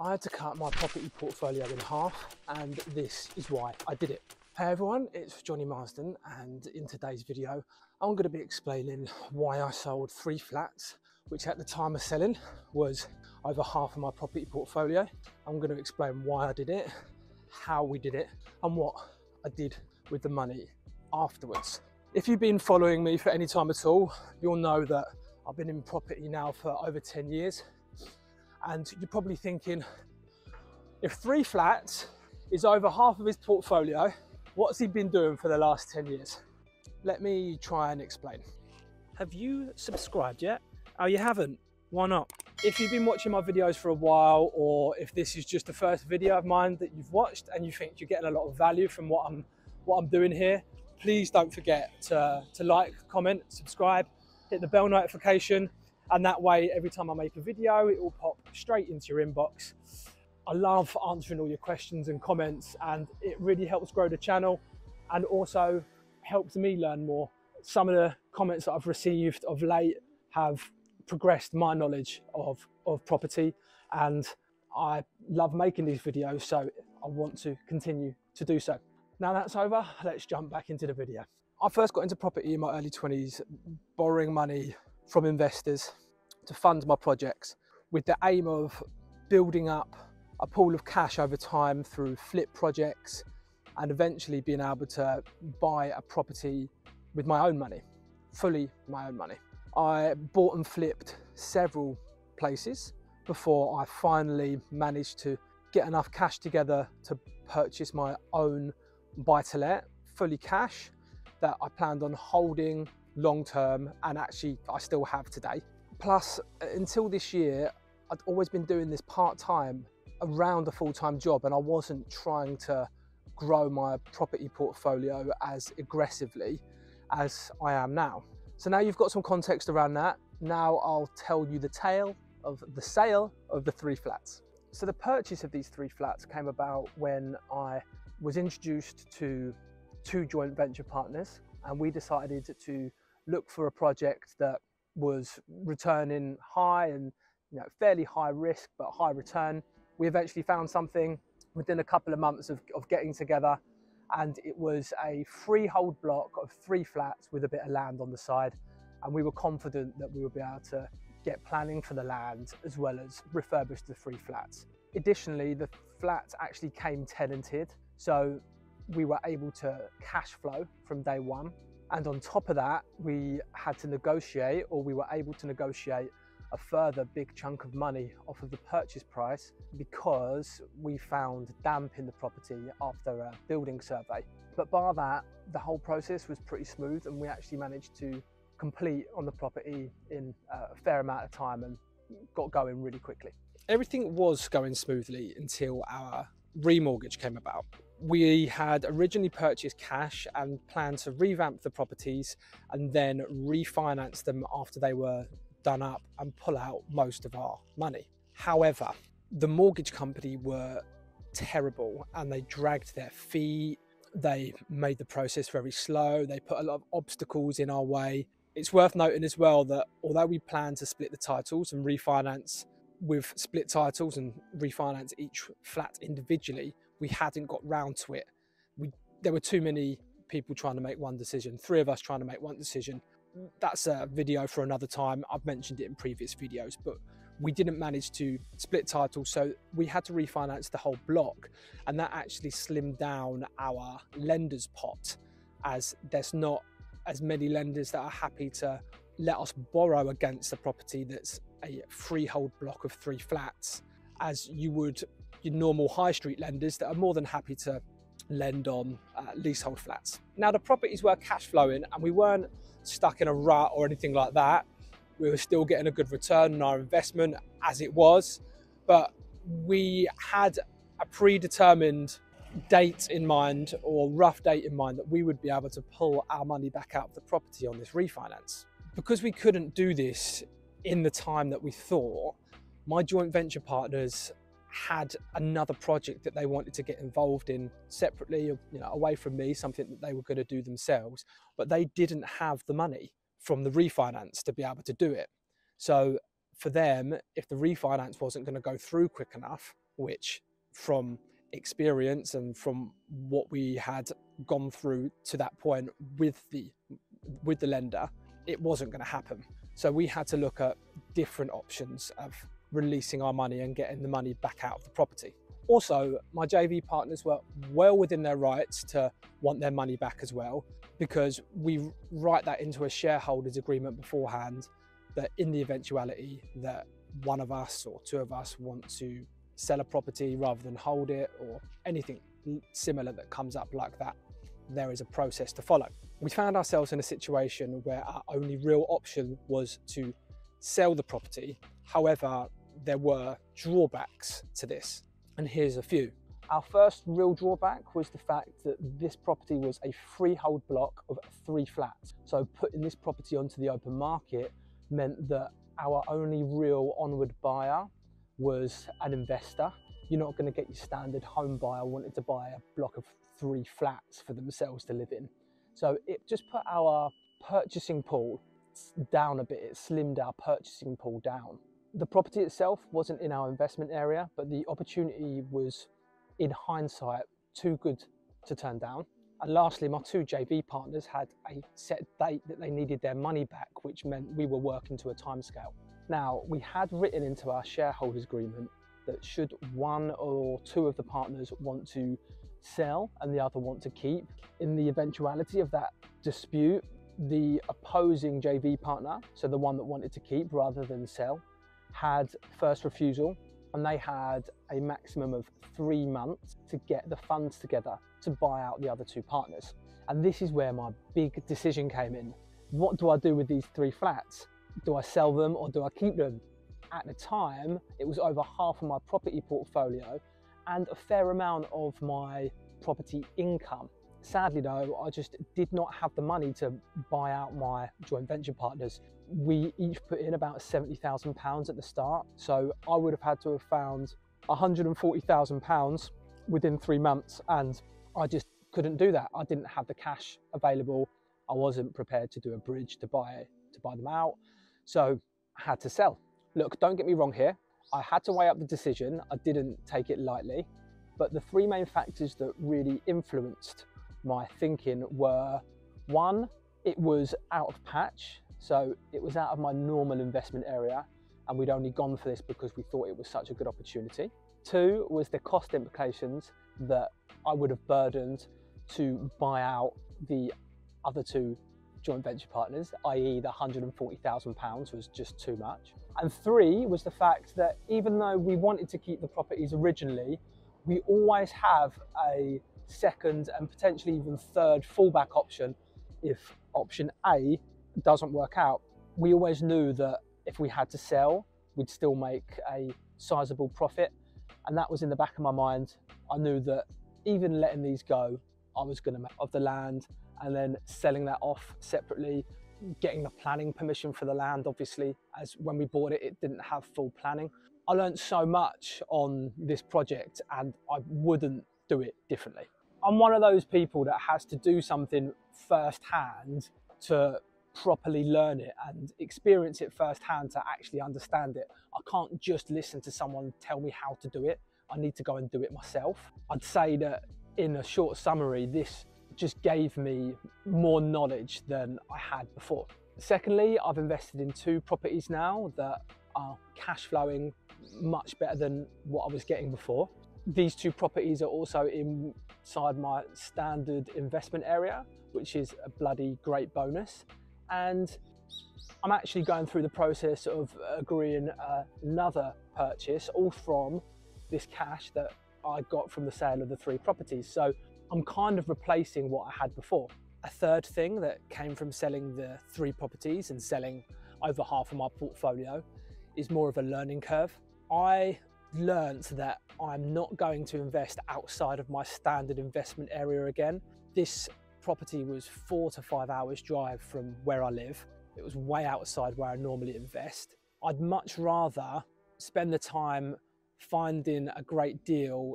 I had to cut my property portfolio in half, and this is why I did it. Hey everyone, it's Johnny Marsden, and in today's video I'm going to be explaining why I sold 3 flats, which at the time of selling was over half of my property portfolio. I'm going to explain why I did it, how we did it, and what I did with the money afterwards. If you've been following me for any time at all, you'll know that I've been in property now for over 10 years. And you're probably thinking, if 3 flats is over half of his portfolio, what's he been doing for the last 10 years? Let me try and explain. Have you subscribed yet? Oh, you haven't? Why not? If you've been watching my videos for a while, or if this is just the first video of mine that you've watched and you think you're getting a lot of value from what I'm doing here, please don't forget to like, comment, subscribe, hit the bell notification. And that way, every time I make a video, it will pop straight into your inbox. I love answering all your questions and comments, and it really helps grow the channel and also helps me learn more. Some of the comments that I've received of late have progressed my knowledge of property, and I love making these videos, so I want to continue to do so. Now that's over, let's jump back into the video. I first got into property in my early 20s, borrowing money from investors to fund my projects with the aim of building up a pool of cash over time through flip projects and eventually being able to buy a property with my own money, fully my own money. I bought and flipped several places before I finally managed to get enough cash together to purchase my own buy-to-let, fully cash, that I planned on holding long term, and actually I still have today. Plus, until this year, I'd always been doing this part-time around a full-time job, and I wasn't trying to grow my property portfolio as aggressively as I am now. So now you've got some context around that. Now I'll tell you the tale of the sale of the 3 flats. So the purchase of these 3 flats came about when I was introduced to 2 joint venture partners, and we decided to look for a project that was returning high and fairly high risk but high return. We eventually found something within a couple of months of getting together, and it was a freehold block of 3 flats with a bit of land on the side, and we were confident that we would be able to get planning for the land as well as refurbish the 3 flats. Additionally, the flats actually came tenanted, so we were able to cash flow from day one. And on top of that, we had to negotiate, or we were able to negotiate, a further big chunk of money off of the purchase price because we found damp in the property after a building survey. But bar that, the whole process was pretty smooth, and we actually managed to complete on the property in a fair amount of time and got going really quickly. Everything was going smoothly until our remortgage came about. We had originally purchased cash and planned to revamp the properties and then refinance them after they were done up and pull out most of our money. However, the mortgage company were terrible and they dragged their feet. They made the process very slow. They put a lot of obstacles in our way. It's worth noting as well that although we planned to split the titles and refinance with split titles and refinance each flat individually, we hadn't got round to it. There were too many people trying to make one decision, 3 of us trying to make one decision. That's a video for another time. I've mentioned it in previous videos, but we didn't manage to split titles, so we had to refinance the whole block, and that actually slimmed down our lenders pot, as there's not as many lenders that are happy to let us borrow against a property that's a freehold block of 3 flats as you would your normal high street lenders that are more than happy to lend on leasehold flats. Now the properties were cash flowing and we weren't stuck in a rut or anything like that. We were still getting a good return on our investment as it was, but we had a predetermined date in mind, or rough date in mind, that we would be able to pull our money back out of the property on this refinance. Because we couldn't do this in the time that we thought, my joint venture partners had another project that they wanted to get involved in separately, away from me, something that they were going to do themselves, but they didn't have the money from the refinance to be able to do it. So for them, if the refinance wasn't going to go through quick enough, which from experience and from what we had gone through to that point with the lender, it wasn't going to happen. So we had to look at different options of releasing our money and getting the money back out of the property. Also, my JV partners were well within their rights to want their money back as well, because we write that into a shareholders agreement beforehand, that in the eventuality that one of us or two of us want to sell a property rather than hold it, or anything similar that comes up like that, there is a process to follow. We found ourselves in a situation where our only real option was to sell the property. However, there were drawbacks to this, and here's a few. Our first real drawback was the fact that this property was a freehold block of 3 flats. So putting this property onto the open market meant that our only real onward buyer was an investor. You're not going to get your standard home buyer wanting to buy a block of 3 flats for themselves to live in. So it just put our purchasing pool down a bit. It slimmed our purchasing pool down. The property itself wasn't in our investment area, but the opportunity was, in hindsight, too good to turn down. And lastly, my 2 JV partners had a set date that they needed their money back, which meant we were working to a timescale. Now, we had written into our shareholders agreement that should one or two of the partners want to sell and the other want to keep, in the eventuality of that dispute, the opposing JV partner, so the one that wanted to keep rather than sell, had first refusal, and they had a maximum of 3 months to get the funds together to buy out the other 2 partners. And this is where my big decision came in. What do I do with these 3 flats? Do I sell them or do I keep them? At the time, it was over half of my property portfolio and a fair amount of my property income. Sadly though, I just did not have the money to buy out my joint venture partners. We each put in about £70,000 at the start, so I would have had to have found £140,000 within 3 months, and I just couldn't do that. I didn't have the cash available. I wasn't prepared to do a bridge to buy them out, so I had to sell. Look, don't get me wrong here. I had to weigh up the decision. I didn't take it lightly, but the 3 main factors that really influenced my thinking were: 1, it was out of patch, so it was out of my normal investment area, and we'd only gone for this because we thought it was such a good opportunity. 2 was the cost implications that I would have burdened to buy out the other 2 joint venture partners, i.e. the £140,000 was just too much. And 3 was the fact that even though we wanted to keep the properties originally, we always have a second and potentially even third fallback option if option A doesn't work out. We always knew that if we had to sell, we'd still make a sizable profit, and that was in the back of my mind. I knew that even letting these go, I was going to make of the land, and then selling that off separately, getting the planning permission for the land, obviously, as when we bought it, it didn't have full planning. I learned so much on this project, and I wouldn't do it differently. I'm one of those people that has to do something firsthand to properly learn it and experience it firsthand to actually understand it. I can't just listen to someone tell me how to do it. I need to go and do it myself. I'd say that in a short summary, this just gave me more knowledge than I had before. Secondly, I've invested in 2 properties now that are cash flowing much better than what I was getting before. These 2 properties are also inside my standard investment area, which is a bloody great bonus. And I'm actually going through the process of agreeing another purchase, all from this cash that I got from the sale of the 3 properties. So I'm kind of replacing what I had before. A third thing that came from selling the 3 properties and selling over half of my portfolio is more of a learning curve. I learnt that I'm not going to invest outside of my standard investment area again. This property was 4 to 5 hours drive from where I live. It was way outside where I normally invest. I'd much rather spend the time finding a great deal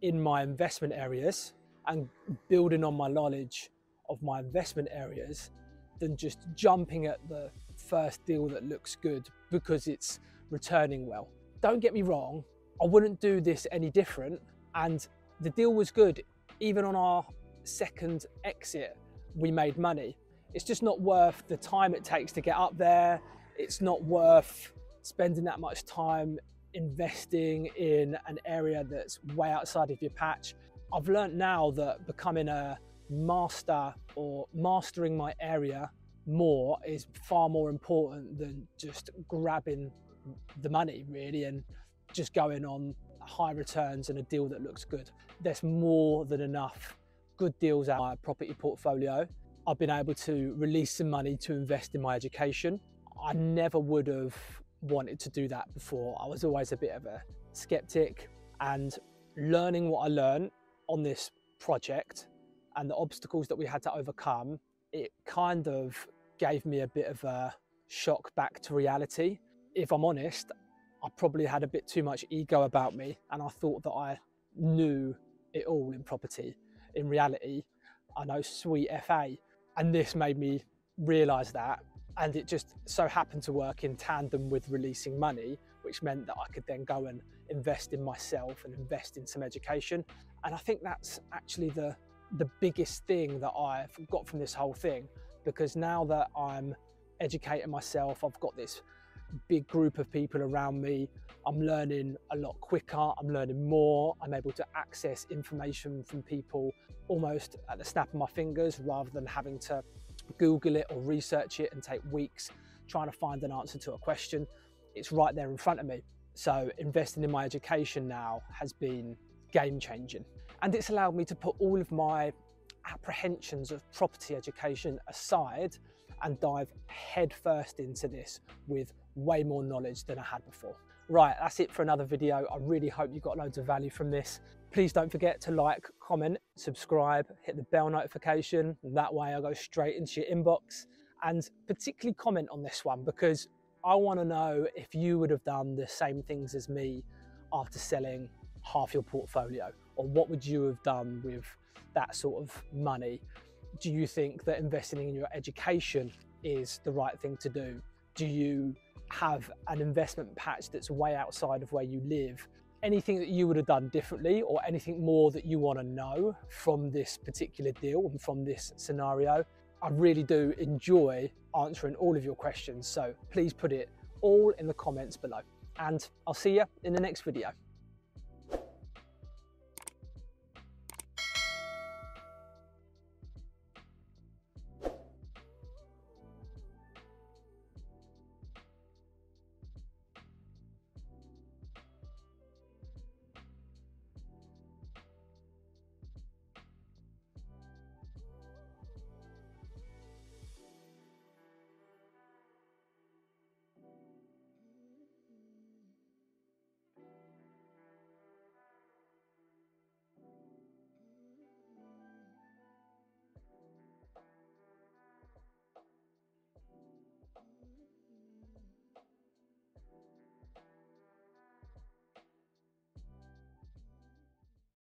in my investment areas and building on my knowledge of my investment areas than just jumping at the first deal that looks good because it's returning well. Don't get me wrong, I wouldn't do this any different. And the deal was good. Even on our second exit, we made money. It's just not worth the time it takes to get up there. It's not worth spending that much time investing in an area that's way outside of your patch. I've learned now that becoming a master or mastering my area more is far more important than just grabbing the money, really, and just going on high returns and a deal that looks good. There's more than enough good deals out of my property portfolio. I've been able to release some money to invest in my education. I never would have wanted to do that before. I was always a bit of a skeptic, and learning what I learned on this project and the obstacles that we had to overcome, it kind of gave me a bit of a shock back to reality. If I'm honest, I probably had a bit too much ego about me, and I thought that I knew it all in property. In reality, I know sweet FA, and this made me realise that, and it just so happened to work in tandem with releasing money, which meant that I could then go and invest in myself and invest in some education. And I think that's actually the biggest thing that I've got from this whole thing, because now that I'm educating myself, I've got this big group of people around me, I'm learning a lot quicker, I'm learning more, I'm able to access information from people almost at the snap of my fingers, rather than having to Google it or research it and take weeks trying to find an answer to a question. It's right there in front of me. So investing in my education now has been game changing, and it's allowed me to put all of my apprehensions of property education aside and dive head first into this with way more knowledge than I had before. Right, that's it for another video. I really hope you got loads of value from this. Please don't forget to like, comment, subscribe, hit the bell notification. That way I go straight into your inbox. And particularly comment on this one, because I want to know if you would have done the same things as me after selling half your portfolio, or what would you have done with that sort of money? Do you think that investing in your education is the right thing to do? Do you have an investment patch that's way outside of where you live? Anything that you would have done differently, or anything more that you want to know from this particular deal and from this scenario? I really do enjoy answering all of your questions, so please put it all in the comments below, and I'll see you in the next video.